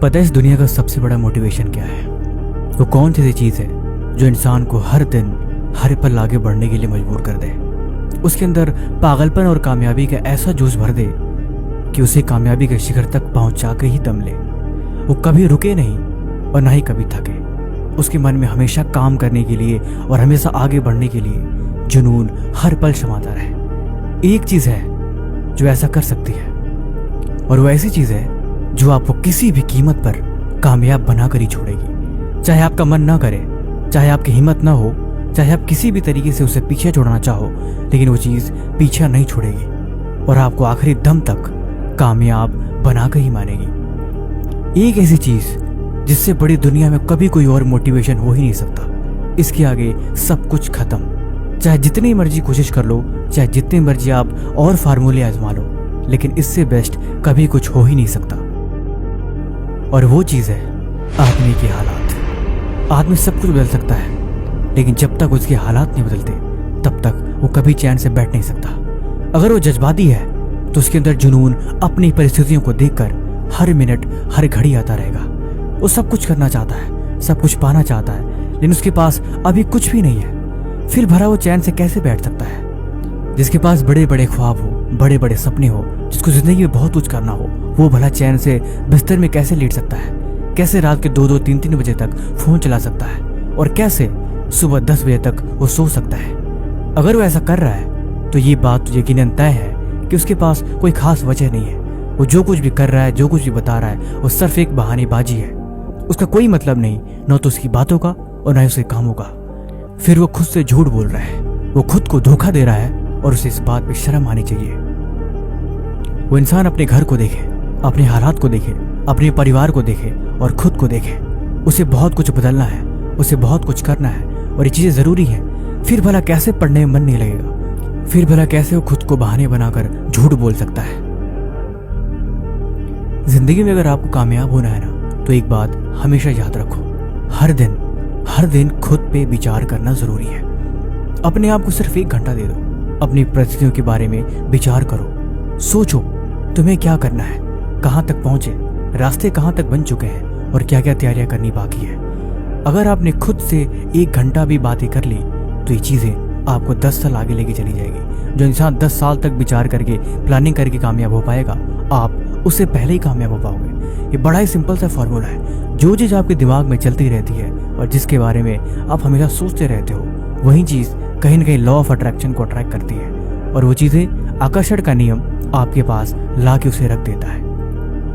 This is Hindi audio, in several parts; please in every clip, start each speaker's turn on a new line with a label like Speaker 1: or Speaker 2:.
Speaker 1: पता है इस दुनिया का सबसे बड़ा मोटिवेशन क्या है? वो कौन सी चीज़ है जो इंसान को हर दिन हर पल आगे बढ़ने के लिए मजबूर कर दे, उसके अंदर पागलपन और कामयाबी का ऐसा जोश भर दे कि उसे कामयाबी के शिखर तक पहुंचा के ही दम ले। वो कभी रुके नहीं और ना ही कभी थके। उसके मन में हमेशा काम करने के लिए और हमेशा आगे बढ़ने के लिए जुनून हर पल समाता रहे। एक चीज़ है जो ऐसा कर सकती है, और वो ऐसी चीज़ है जो आपको किसी भी कीमत पर कामयाब बनाकर ही छोड़ेगी। चाहे आपका मन ना करे, चाहे आपकी हिम्मत ना हो, चाहे आप किसी भी तरीके से उसे पीछे छोड़ना चाहो, लेकिन वो चीज़ पीछा नहीं छोड़ेगी और आपको आखिरी दम तक कामयाब बनाकर ही मानेगी। एक ऐसी चीज़ जिससे बड़ी दुनिया में कभी कोई और मोटिवेशन हो ही नहीं सकता। इसके आगे सब कुछ खत्म। चाहे जितनी मर्जी कोशिश कर लो, चाहे जितनी मर्जी आप और फार्मूले आजमा लो, लेकिन इससे बेस्ट कभी कुछ हो ही नहीं सकता। और वो चीज़ है आदमी के हालात। आदमी सब कुछ बदल सकता है, लेकिन जब तक उसके हालात नहीं बदलते तब तक वो कभी चैन से बैठ नहीं सकता। अगर वो जज्बाती है तो उसके अंदर जुनून अपनी परिस्थितियों को देखकर हर मिनट हर घड़ी आता रहेगा। वो सब कुछ करना चाहता है, सब कुछ पाना चाहता है, लेकिन उसके पास अभी कुछ भी नहीं है। फिर भरा वो चैन से कैसे बैठ सकता है? जिसके पास बड़े बड़े ख्वाब हो, बड़े बड़े सपने हो, जिसको जिंदगी में बहुत कुछ करना हो, वो भला चैन से बिस्तर में कैसे लेट सकता है? कैसे रात के 2-2, 3-3 बजे तक फोन चला सकता है? और कैसे सुबह 10 बजे तक वो सो सकता है? अगर वो ऐसा कर रहा है तो ये बात तो यकीनन तय है कि उसके पास कोई खास वजह नहीं है। वो जो कुछ भी कर रहा है, जो कुछ भी बता रहा है, वो सिर्फ एक बहानेबाजी है। उसका कोई मतलब नहीं, न तो उसकी बातों का और न ही उसके कामों का। फिर वो खुद से झूठ बोल रहा है, वो खुद को धोखा दे रहा है, और उसे इस बात पे शर्म आनी चाहिए। वो इंसान अपने घर को देखे, अपने हालात को देखे, अपने परिवार को देखे और खुद को देखे। उसे बहुत कुछ बदलना है, उसे बहुत कुछ करना है, और ये चीजें जरूरी है। फिर भला कैसे पढ़ने में मन नहीं लगेगा? फिर भला कैसे वो खुद को बहाने बनाकर झूठ बोल सकता है? जिंदगी में अगर आपको कामयाब होना है ना, तो एक बात हमेशा याद रखो, हर दिन खुद पे विचार करना जरूरी है। अपने आप को सिर्फ 1 घंटा दे दो, अपनी परिस्थितियों के बारे में विचार करो। सोचो तुम्हें क्या करना है, कहाँ तक पहुंचे, रास्ते कहाँ तक बन चुके हैं और क्या क्या तैयारियां करनी बाकी है। अगर आपने खुद से 1 घंटा भी बातें कर ली तो ये चीज़ें आपको 10 साल आगे लेके चली जाएगी। जो इंसान 10 साल तक विचार करके, प्लानिंग करके कामयाब हो पाएगा, आप उससे पहले ही कामयाब हो पाओगे। ये बड़ा ही सिंपल सा फॉर्मूला है। जो चीज़ आपके दिमाग में चलती रहती है और जिसके बारे में आप हमेशा सोचते रहते हो, वही चीज़ कहीं ना कहीं लॉ ऑफ अट्रैक्शन को अट्रैक्ट करती है, और वो चीज़ें आकर्षण का नियम आपके पास ला के उसे रख देता है।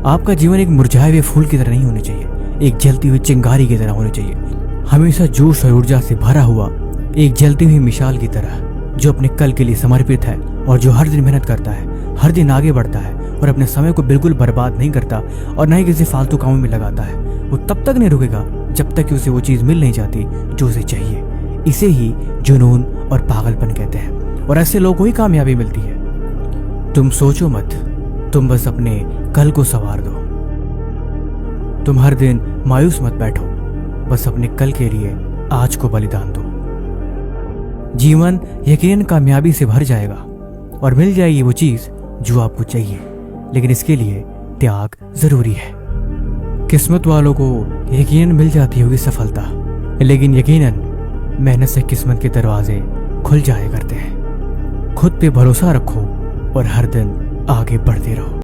Speaker 1: आपका जीवन एक मुरझाए हुए फूल की तरह नहीं होना चाहिए, एक जलती हुई चिंगारी की तरह होना चाहिए। हमेशा जोश और ऊर्जा से भरा हुआ एक जलती हुई मिसाल की तरह, जो अपने कल के लिए समर्पित है और जो हर दिन मेहनत करता है, हर दिन आगे बढ़ता है और अपने समय को बिल्कुल बर्बाद नहीं करता और न ही किसी फालतू कामों में लगाता है। वो तब तक नहीं रुकेगा जब तक कि उसे वो चीज़ मिल नहीं जाती जो उसे चाहिए। इसे ही जुनून और पागलपन कहते हैं, और ऐसे लोगों को ही कामयाबी मिलती है। तुम सोचो मत, तुम बस अपने कल को संवार दो। तुम हर दिन मायूस मत बैठो, बस अपने कल के लिए आज को बलिदान दो। जीवन यकीनन कामयाबी से भर जाएगा और मिल जाएगी वो चीज जो आपको चाहिए, लेकिन इसके लिए त्याग जरूरी है। किस्मत वालों को यकीनन मिल जाती होगी सफलता, लेकिन यकीनन मेहनत से किस्मत के दरवाजे खुल जाया करते हैं। खुद पे भरोसा रखो और हर दिन आगे बढ़ते रहो।